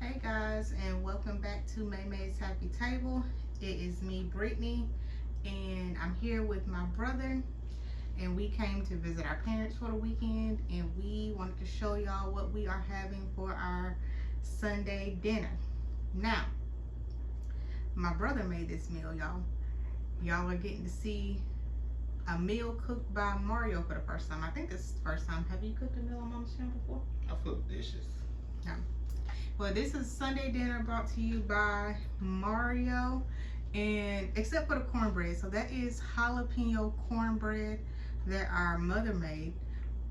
Hey guys, and welcome back to May May's Happy Table. It is me, Brittany, and I'm here with my brother. And we came to visit our parents for the weekend, and we wanted to show y'all what we are having for our Sunday dinner. Now, my brother made this meal, y'all. Y'all are getting to see a meal cooked by Mario for the first time. I think this is the first time. Have you cooked a meal on Mama's channel before? I flip dishes. No. Well, this is Sunday dinner brought to you by Mario, and except for the cornbread. So that is jalapeno cornbread that our mother made.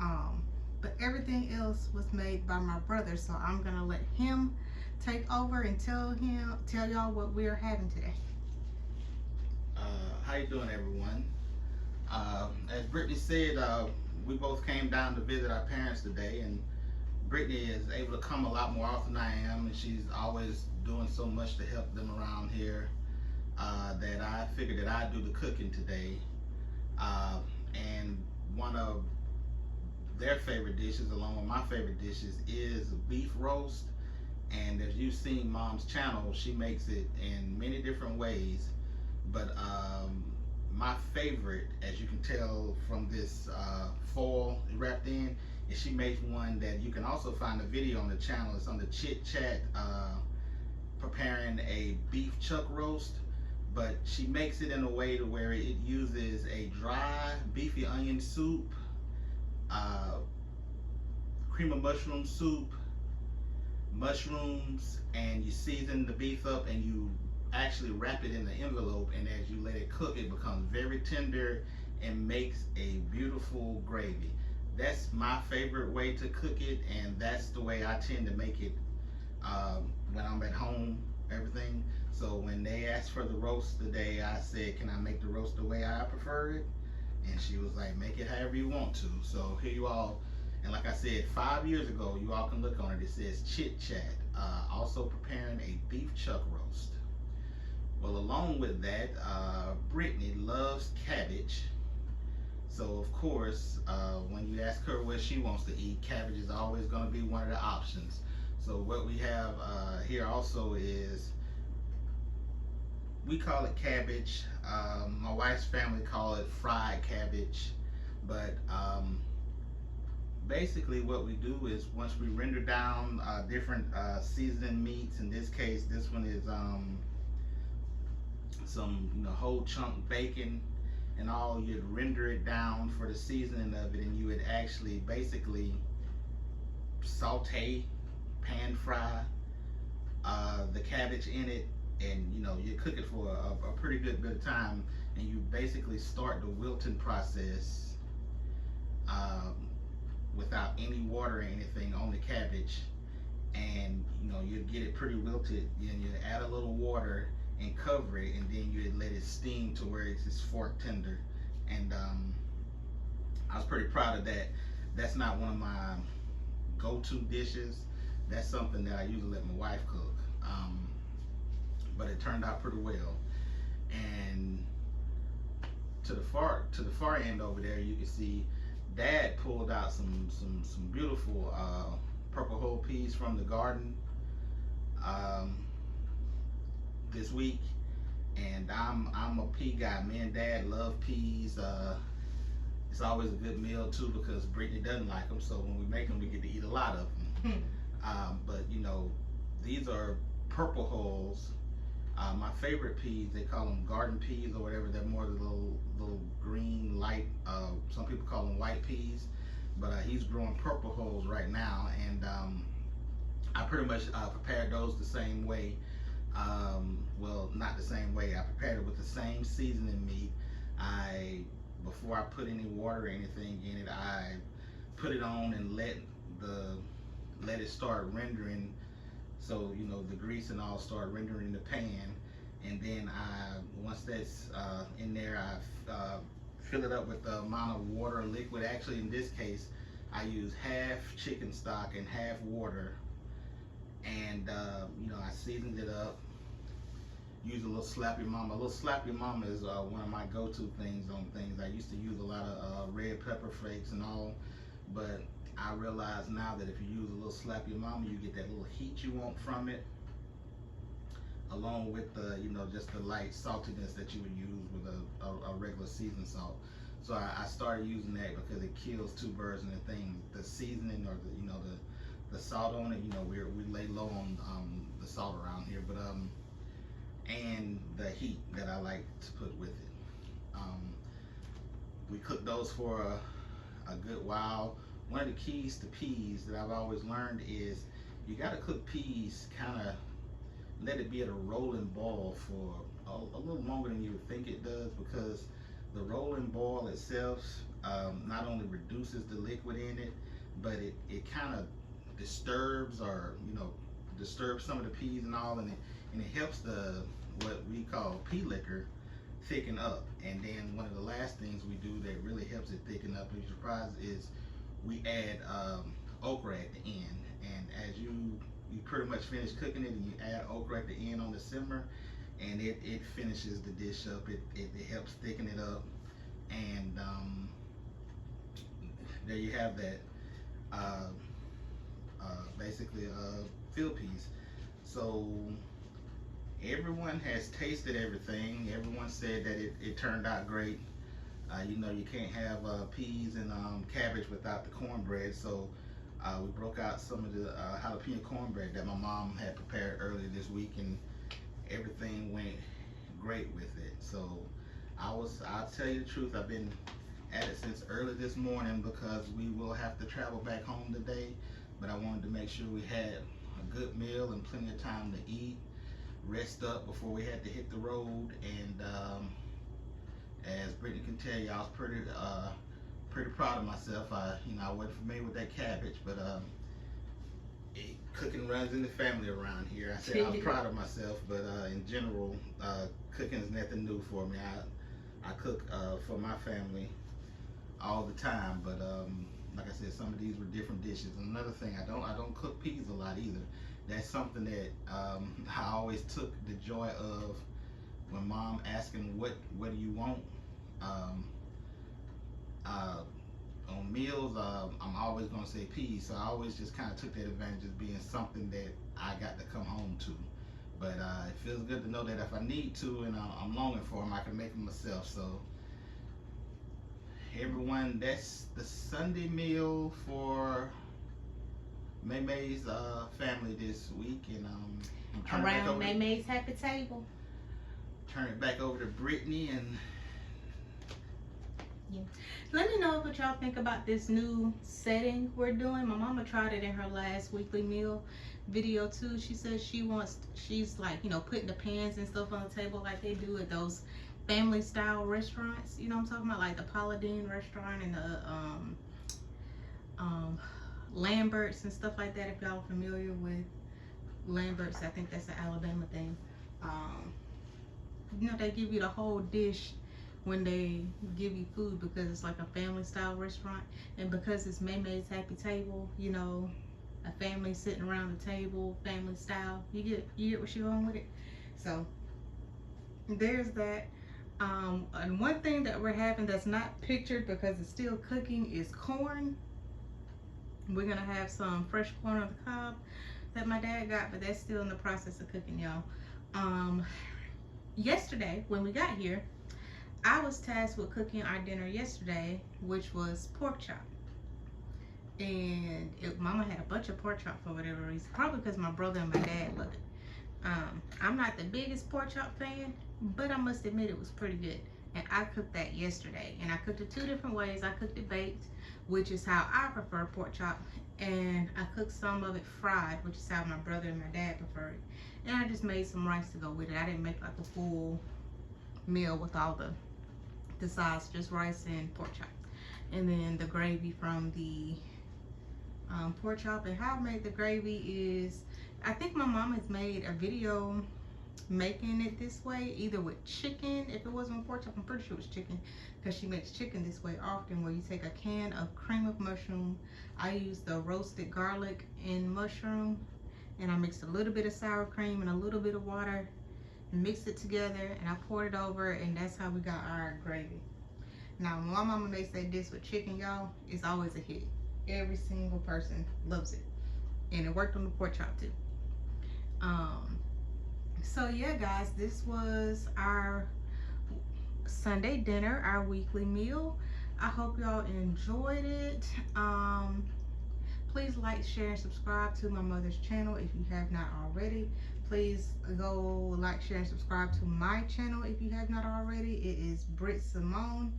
But everything else was made by my brother. So I'm gonna let him take over and tell y'all what we are having today. How you doing, everyone? As Brittany said, we both came down to visit our parents today, and Brittany is able to come a lot more often than I am, and she's always doing so much to help them around here that I figured that I'd do the cooking today. And one of their favorite dishes, along with my favorite dishes, is beef roast. And as you've seen Mom's channel, she makes it in many different ways. But my favorite, as you can tell from this foil wrapped in, is she makes one that you can also find a video on the channel. It's on the Chit Chat, preparing a beef chuck roast. But she makes it in a way to where it uses a dry beefy onion soup, cream of mushroom soup, mushrooms, and you season the beef up and you actually wrap it in the envelope, and as you let it cook, it becomes very tender and makes a beautiful gravy. That's my favorite way to cook it, and that's the way I tend to make it when I'm at home, everything. So when they asked for the roast today, I said, can I make the roast the way I prefer it? And she was like, make it however you want to. So here you all, and like I said, 5 years ago, you all can look on it. It says Chit Chat, also preparing a beef chuck roast. Well, along with that, Brittany loves cabbage. So of course, when you ask her what she wants to eat, cabbage is always going to be one of the options. So what we have here also is, we call it cabbage. My wife's family call it fried cabbage. But basically what we do is, once we render down different seasoning meats, in this case, this one is some whole chunk bacon and all, you'd render it down for the seasoning of it, and you would actually basically saute, pan fry the cabbage in it, and you cook it for a pretty good bit of time, and you basically start the wilting process without any water or anything on the cabbage, and you get it pretty wilted, and you add a little water and cover it, and then you let it steam to where it's just fork tender. And I was pretty proud of that. That's not one of my go-to dishes. That's something that I usually let my wife cook, but it turned out pretty well. And to the far end over there, you can see Dad pulled out some beautiful purple whole peas from the garden this week, and I'm a pea guy. Me and Dad love peas. It's always a good meal too, because Brittany doesn't like them, so when we make them, we get to eat a lot of them. But these are purple hulls. My favorite peas, they call them garden peas or whatever. They're more the little green, light. Some people call them white peas, but he's growing purple hulls right now, and I pretty much prepared those the same way. Well, not the same way. I prepared it with the same seasoning meat. Before I put any water or anything in it, I put it on and let it start rendering. So the grease and all start rendering in the pan, and then once that's in there, I fill it up with the amount of water, liquid. Actually, in this case, I use half chicken stock and half water, and I seasoned it up. Use a little slap your mama. A little slap your mama is one of my go-to things on things. I used to use a lot of red pepper flakes and all, but I realize now that if you use a little Slap Your Mama, you get that little heat you want from it, along with the, you know, just the light saltiness that you would use with a regular seasoned salt. So I started using that because it kills two birds in the thing. The seasoning, or the, you know, the salt on it, you know, we lay low on the salt around here, but and the heat that I like to put with it. We cook those for a good while. One of the keys to peas that I've always learned is you got to cook peas kind of, let it be at a rolling boil for a little longer than you would think it does, because the rolling boil itself not only reduces the liquid in it, but it kind of disturbs, or you know, disturbs some of the peas and all, and it helps the, what we call pea liquor, thicken up. And then one of the last things we do that really helps it thicken up, if you're surprised, is we add okra at the end. And as you pretty much finish cooking it, and you add okra at the end on the simmer, and it finishes the dish up. It helps thicken it up. And there you have that, basically field peas. So everyone has tasted everything. Everyone said that it turned out great. You know, you can't have peas and cabbage without the cornbread. So we broke out some of the jalapeno cornbread that my mom had prepared earlier this week, and everything went great with it. So I'll tell you the truth, I've been at it since early this morning, because we will have to travel back home today. But I wanted to make sure we had a good meal and plenty of time to eat, rest up before we had to hit the road. And as Brittany can tell you, I was pretty proud of myself. I wasn't familiar with that cabbage, but cooking runs in the family around here. I said I was proud of myself, but in general, cooking is nothing new for me. I cook for my family all the time, but like I said, some of these were different dishes. And another thing, I don't cook peas a lot either. That's something that I always took the joy of when Mom asking what do you want. On meals, I'm always gonna say peas, so I always just kind of took that advantage of being something that I got to come home to. But it feels good to know that if I need to and I'm longing for them, I can make them myself. So everyone, that's the Sunday meal for Maymay's family this week, and I'm turning Around back over Maymay's Happy Table. Turn it back over to Brittany. And yeah, let me know what y'all think about this new setting we're doing. My mama tried it in her last weekly meal video too. She says she's like, you know, putting the pans and stuff on the table like they do at those family style restaurants. You know what I'm talking about, like the Paula Deen restaurant and the Lambert's and stuff like that. If y'all are familiar with Lambert's, I think that's an Alabama thing. You know, they give you the whole dish when they give you food, because it's like a family style restaurant, and because it's Maymay's Happy Table, you know, a family sitting around the table, family style. You get what you're going with it. So there's that. And one thing that we're having that's not pictured because it's still cooking is corn. We're gonna have some fresh corn on the cob that my dad got, but that's still in the process of cooking, y'all. Yesterday when we got here, I was tasked with cooking our dinner yesterday, which was pork chop. And Mama had a bunch of pork chop for whatever reason, probably because my brother and my dad love it. I'm not the biggest pork chop fan, but I must admit it was pretty good. And I cooked that yesterday, and I cooked it two different ways. I cooked it baked, which is how I prefer pork chop, and I cooked some of it fried, which is how my brother and my dad prefer it. And I just made some rice to go with it. I didn't make like a full meal with all the sides, just rice and pork chop, and then the gravy from the pork chop. And how I made the gravy is, I think my mom has made a video making it this way, either with chicken. If it wasn't with pork chop, I'm pretty sure it was chicken, because she makes chicken this way often, where you take a can of cream of mushroom. I use the roasted garlic and mushroom, and I mixed a little bit of sour cream and a little bit of water and mixed it together, and I poured it over, and that's how we got our gravy. Now when my mama makes that dish with chicken, y'all, it's always a hit. Every single person loves it, and it worked on the pork chop too. Um, so yeah, guys, this was our Sunday dinner, our weekly meal. I hope y'all enjoyed it. Please like, share, and subscribe to my mother's channel if you have not already. Please go like, share, and subscribe to my channel if you have not already. It is Brit Simone,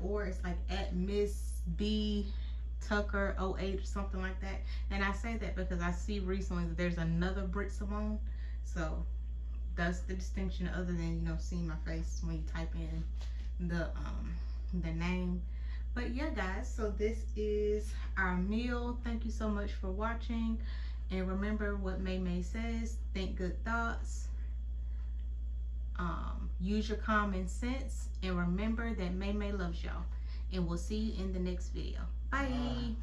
or it's like at Miss B Tucker 08 or something like that. And I say that because I see recently that there's another Brit Simone, so that's the distinction. Other than seeing my face when you type in the name. But yeah, guys, so this is our meal. Thank you so much for watching, and remember what May May says: think good thoughts, use your common sense, and remember that May May loves y'all. And we'll see you in the next video. Bye.